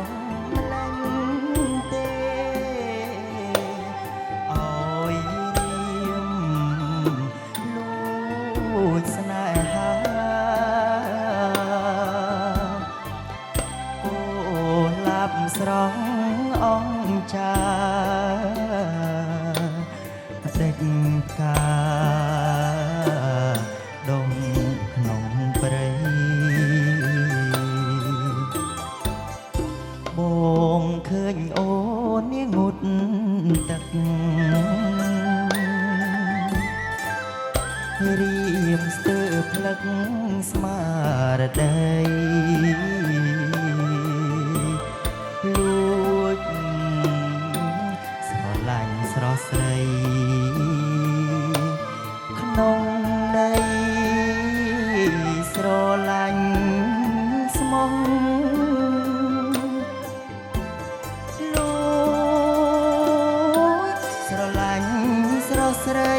ងម្លេញទេអើយរៀមលួចស្នេហាគោលាប់ស្រងអងចាដេចកាដងក្នុងព្រៃបងឃើញអូននាងងុដទឹករៀមស្ទើរផ្លឹកស្មារតីលួចស្រឡាញ់ស្រស់ស្រីក្នុងន័យស្រឡាញ់ស្មោះលួចស្រឡាញ់ស្រស់ស្រី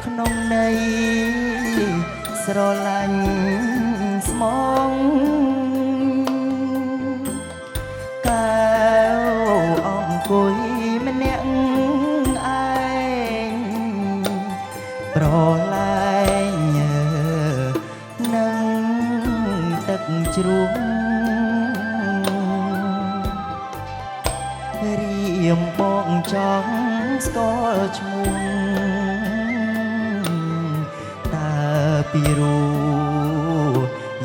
ក្នុងន័យស្រឡាញ់ស្មងកែវអង្គុយម្នាក់ឯងប្រលែងនឹងទឹកជ្រោះរៀមបងចង់ស្គាល់ឈ្មោះតើពីរូ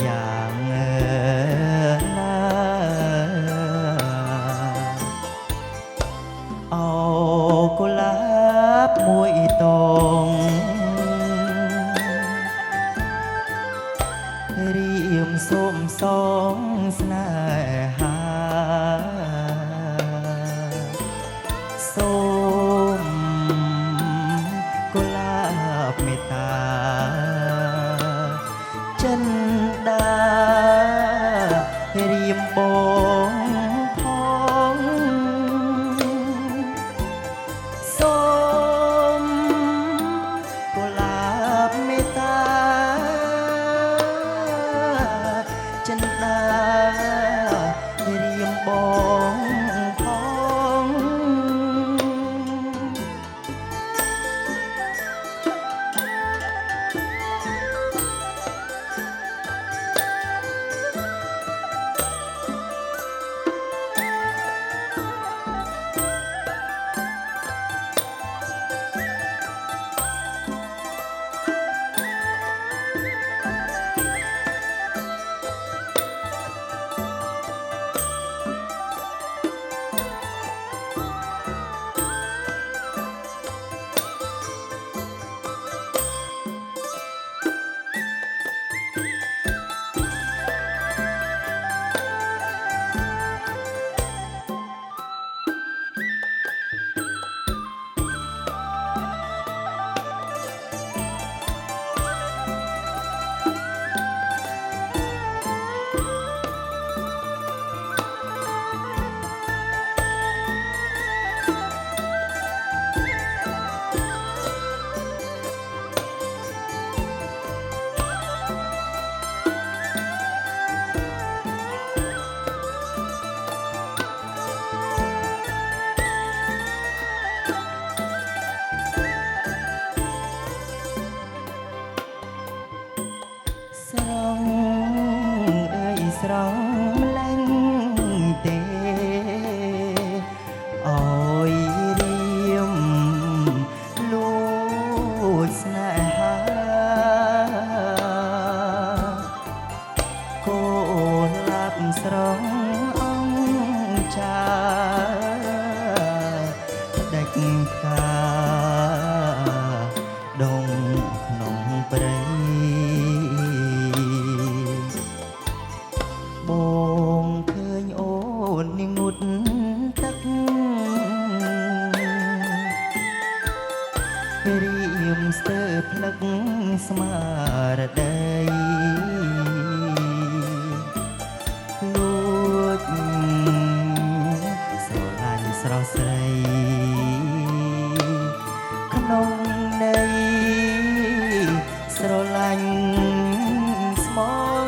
យ៉ាងណាអូកុលាបមួយតងរៀមសូមសងស្នេហាសូមកុលាបមេត្តាចិនដារៀមបងផងសូមកុលាបមេត្តាចិនដារៀមបងផង ស្រងម្លេញទេអើយរៀមលួចស្នេហាគោលាប់ស្រងអងចាដេចកាដងក្នុងព្រៃបងឃើញអូននាងងុដទឹករៀមស្ទើរផ្លឹកស្មារតីលួចស្រឡាញ់ស្រស់ស្រីក្នុងន័យស្រឡាញ់ស្មង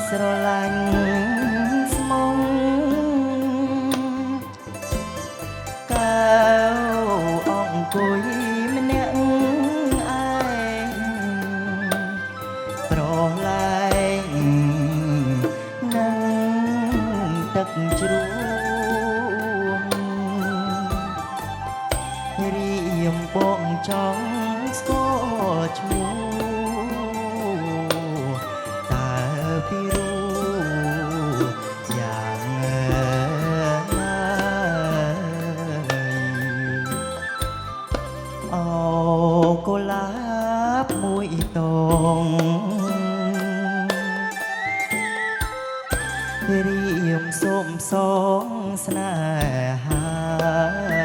ស្រឡាញ់ស្មងកើអង្គុយម្នាក់ឯងប្រឡែងនឹងទឹកជ្រោះរៀមបងចង់ស្គាល់ឈ្មោះតើពីรู้យ៉ាងណាអូកុលាបមួយតងរៀមសូមសងស្នេហា